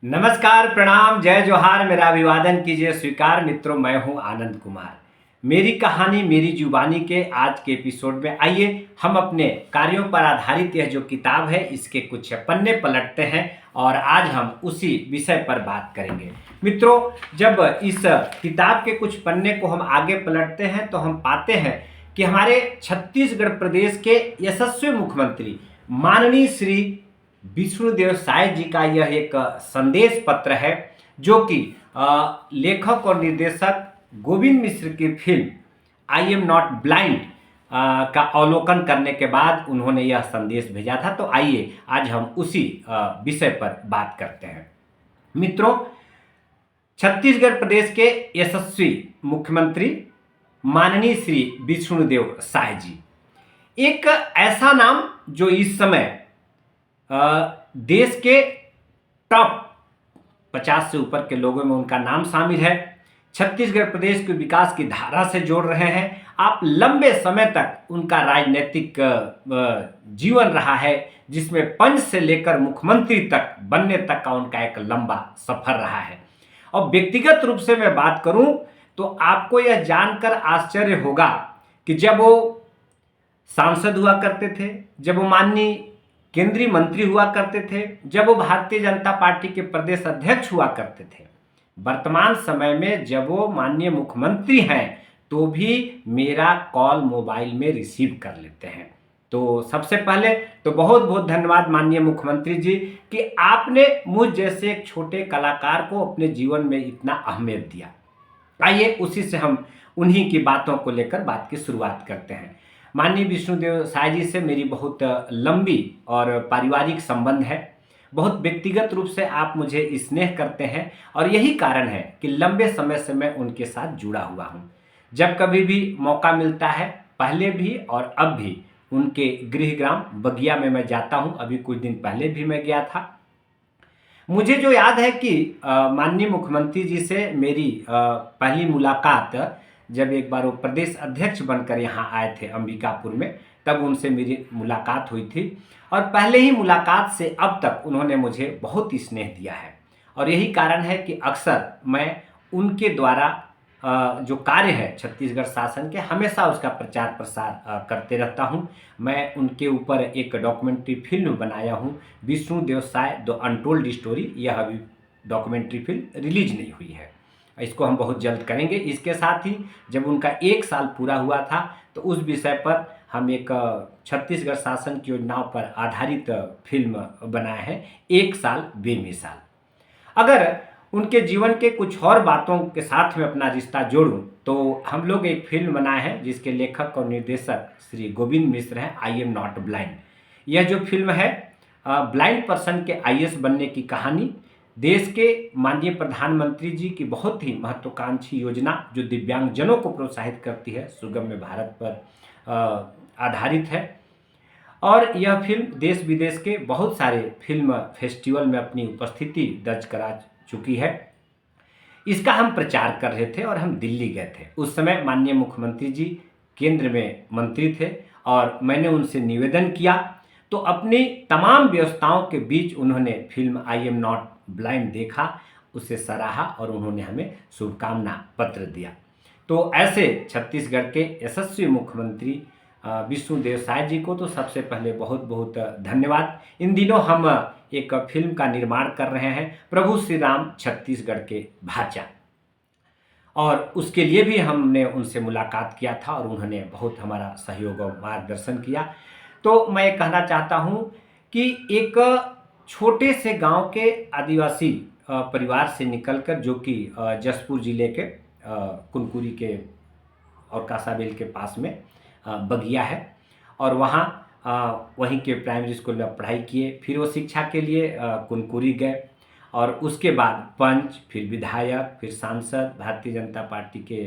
नमस्कार, प्रणाम, जय जोहार, मेरा अभिवादन कीजिए स्वीकार। मित्रों, मैं हूं आनंद कुमार। मेरी कहानी मेरी जुबानी के आज के एपिसोड में आइए हम अपने कार्यों पर आधारित यह जो किताब है इसके कुछ पन्ने पलटते हैं और आज हम उसी विषय पर बात करेंगे। मित्रों, जब इस किताब के कुछ पन्ने को हम आगे पलटते हैं तो हम पाते हैं कि हमारे छत्तीसगढ़ प्रदेश के यशस्वी मुख्यमंत्री माननीय श्री विष्णुदेव साय जी का यह एक संदेश पत्र है जो कि लेखक और निर्देशक गोविंद मिश्र की film I am not blind का अवलोकन करने के बाद उन्होंने यह संदेश भेजा था। तो आइए आज हम उसी विषय पर बात करते हैं। मित्रों, छत्तीसगढ़ प्रदेश के यशस्वी मुख्यमंत्री माननीय श्री विष्णुदेव साय जी, एक ऐसा नाम जो इस समय देश के टॉप 50 से ऊपर के लोगों में उनका नाम शामिल है। छत्तीसगढ़ प्रदेश के विकास की धारा से जोड़ रहे हैं। आप लंबे समय तक उनका राजनीतिक जीवन रहा है जिसमें पंच से लेकर मुख्यमंत्री तक बनने तक का उनका एक लंबा सफर रहा है। और व्यक्तिगत रूप से मैं बात करूं तो आपको यह जानकर आश्चर्य होगा कि जब वो सांसद हुआ करते थे, जब वो माननीय केंद्रीय मंत्री हुआ करते थे, जब वो भारतीय जनता पार्टी के प्रदेश अध्यक्ष हुआ करते थे, वर्तमान समय में जब वो माननीय मुख्यमंत्री हैं तो भी मेरा कॉल मोबाइल में रिसीव कर लेते हैं। तो सबसे पहले तो बहुत बहुत धन्यवाद माननीय मुख्यमंत्री जी कि आपने मुझ जैसे एक छोटे कलाकार को अपने जीवन में इतना अहमियत दिया। आइए उसी से हम उन्हीं की बातों को लेकर बात की शुरुआत करते हैं। माननीय विष्णुदेव साय जी से मेरी बहुत लंबी और पारिवारिक संबंध है। बहुत व्यक्तिगत रूप से आप मुझे स्नेह करते हैं और यही कारण है कि लंबे समय से मैं उनके साथ जुड़ा हुआ हूँ। जब कभी भी मौका मिलता है, पहले भी और अब भी, उनके गृह ग्राम बगिया में मैं जाता हूँ। अभी कुछ दिन पहले भी मैं गया था। मुझे जो याद है कि माननीय मुख्यमंत्री जी से मेरी पहली मुलाकात जब एक बार वो प्रदेश अध्यक्ष बनकर यहाँ आए थे अंबिकापुर में, तब उनसे मेरी मुलाकात हुई थी। और पहले ही मुलाकात से अब तक उन्होंने मुझे बहुत ही स्नेह दिया है और यही कारण है कि अक्सर मैं उनके द्वारा जो कार्य है छत्तीसगढ़ शासन के, हमेशा उसका प्रचार प्रसार करते रहता हूँ। मैं उनके ऊपर एक डॉक्यूमेंट्री फिल्म बनाया हूँ, Vishnudeo Sai the untold story. यह अभी डॉक्यूमेंट्री फिल्म रिलीज नहीं हुई है, इसको हम बहुत जल्द करेंगे। इसके साथ ही जब उनका 1 साल पूरा हुआ था तो उस विषय पर हम एक छत्तीसगढ़ शासन की योजनाओं पर आधारित फिल्म बनाए हैं, 1 साल बेमिसाल। अगर उनके जीवन के कुछ और बातों के साथ में अपना रिश्ता जोड़ूं तो हम लोग एक फिल्म बनाए हैं जिसके लेखक और निर्देशक श्री गोविंद मिश्र हैं, आई एम नॉट ब्लाइंड। यह जो फिल्म है ब्लाइंड पर्सन के आईएएस बनने की कहानी, देश के माननीय प्रधानमंत्री जी की बहुत ही महत्वाकांक्षी योजना जो दिव्यांगजनों को प्रोत्साहित करती है, सुगम्य भारत पर आधारित है। और यह फिल्म देश विदेश के बहुत सारे फिल्म फेस्टिवल में अपनी उपस्थिति दर्ज करा चुकी है। इसका हम प्रचार कर रहे थे और हम दिल्ली गए थे। उस समय माननीय मुख्यमंत्री जी केंद्र में मंत्री थे और मैंने उनसे निवेदन किया तो अपनी तमाम व्यवस्थाओं के बीच उन्होंने film I am not blind देखा, उसे सराहा और उन्होंने हमें शुभकामना पत्र दिया। तो ऐसे छत्तीसगढ़ के यशस्वी मुख्यमंत्री विष्णुदेव साय जी को तो सबसे पहले बहुत बहुत धन्यवाद। इन दिनों हम एक फिल्म का निर्माण कर रहे हैं, प्रभु श्री राम छत्तीसगढ़ के भाचा, और उसके लिए भी हमने उनसे मुलाकात किया था और उन्होंने बहुत हमारा सहयोग और मार्गदर्शन किया। तो मैं कहना चाहता हूँ कि एक छोटे से गांव के आदिवासी परिवार से निकलकर, जो कि जशपुर जिले के कुनकुरी के और कासाबेल के पास में बगिया है, और वहाँ वहीं के प्राइमरी स्कूल में पढ़ाई किए। फिर वो शिक्षा के लिए कुनकुरी गए और उसके बाद पंच, फिर विधायक, फिर सांसद, भारतीय जनता पार्टी के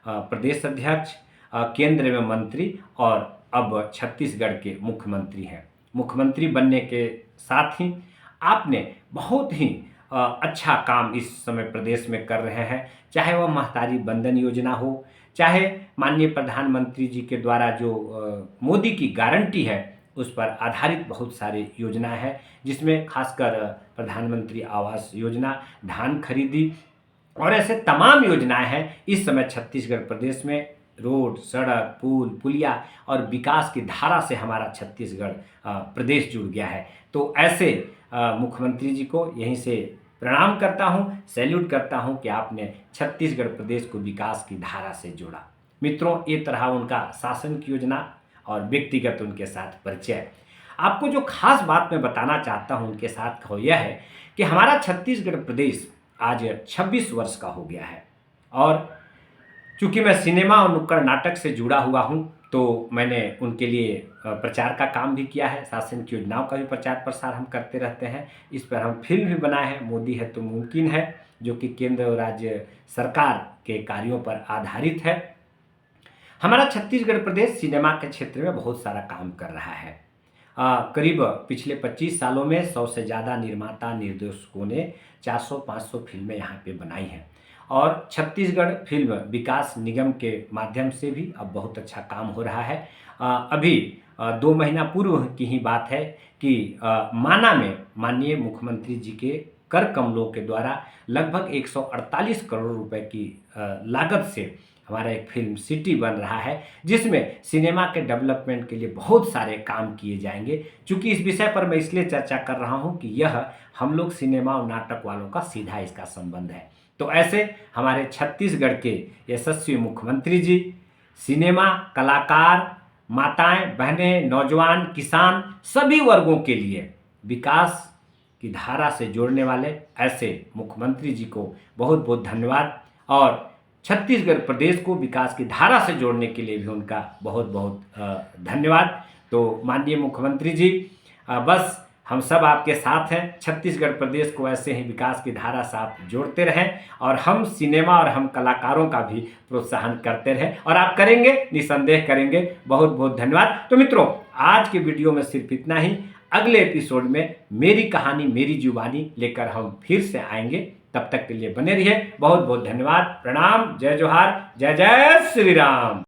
प्रदेश अध्यक्ष, केंद्र में मंत्री और अब छत्तीसगढ़ के मुख्यमंत्री हैं। मुख्यमंत्री बनने के साथ ही आपने बहुत ही अच्छा काम इस समय प्रदेश में कर रहे हैं, चाहे वह महतारी बंधन योजना हो, चाहे माननीय प्रधानमंत्री जी के द्वारा जो मोदी की गारंटी है उस पर आधारित बहुत सारी योजना है, जिसमें खासकर प्रधानमंत्री आवास योजना, धान खरीदी और ऐसे तमाम योजनाएं हैं। इस समय छत्तीसगढ़ प्रदेश में रोड, सड़क, पुल, पुलिया और विकास की धारा से हमारा छत्तीसगढ़ प्रदेश जुड़ गया है। तो ऐसे मुख्यमंत्री जी को यहीं से प्रणाम करता हूँ, सैल्यूट करता हूँ कि आपने छत्तीसगढ़ प्रदेश को विकास की धारा से जोड़ा। मित्रों, ये तरह उनका शासन की योजना और व्यक्तिगत उनके साथ परिचय। आपको जो खास बात मैं बताना चाहता हूँ उनके साथ, वो यह है कि हमारा छत्तीसगढ़ प्रदेश आज 26 वर्ष का हो गया है। और चूँकि मैं सिनेमा और नुक्कड़ नाटक से जुड़ा हुआ हूँ, तो मैंने उनके लिए प्रचार का काम भी किया है। शासन की योजनाओं का भी प्रचार प्रसार हम करते रहते हैं। इस पर हम फिल्म भी बनाए हैं, मोदी है तो मुमकिन है, जो कि केंद्र और राज्य सरकार के कार्यों पर आधारित है। हमारा छत्तीसगढ़ प्रदेश सिनेमा के क्षेत्र में बहुत सारा काम कर रहा है। करीब पिछले 25 सालों में 100 से ज़्यादा निर्माता निर्देशकों ने 400-500 फिल्में यहाँ पे बनाई हैं। और छत्तीसगढ़ फिल्म विकास निगम के माध्यम से भी अब बहुत अच्छा काम हो रहा है। अभी 2 महीना पूर्व की ही बात है कि माना में माननीय मुख्यमंत्री जी के कर कमलों के द्वारा लगभग 148 करोड़ रुपए की लागत से हमारा एक फिल्म सिटी बन रहा है, जिसमें सिनेमा के डेवलपमेंट के लिए बहुत सारे काम किए जाएंगे। चूँकि इस विषय पर मैं इसलिए चर्चा कर रहा हूँ कि यह हम लोग सिनेमा और नाटक वालों का सीधा इसका संबंध है। तो ऐसे हमारे छत्तीसगढ़ के यशस्वी मुख्यमंत्री जी सिनेमा, कलाकार, माताएं, बहनें, नौजवान, किसान, सभी वर्गों के लिए विकास की धारा से जोड़ने वाले ऐसे मुख्यमंत्री जी को बहुत बहुत धन्यवाद। और छत्तीसगढ़ प्रदेश को विकास की धारा से जोड़ने के लिए भी उनका बहुत बहुत धन्यवाद। तो माननीय मुख्यमंत्री जी, बस हम सब आपके साथ हैं। छत्तीसगढ़ प्रदेश को ऐसे ही विकास की धारा से आप जोड़ते रहें और हम सिनेमा और हम कलाकारों का भी प्रोत्साहन करते रहें, और आप करेंगे, निसंदेह करेंगे। बहुत बहुत धन्यवाद। तो मित्रों, आज के वीडियो में सिर्फ इतना ही। अगले एपिसोड में मेरी कहानी मेरी जुबानी लेकर हम फिर से आएंगे। तब तक के लिए बने रहिए। बहुत बहुत धन्यवाद। प्रणाम। जय जोहार। जय जय श्री राम।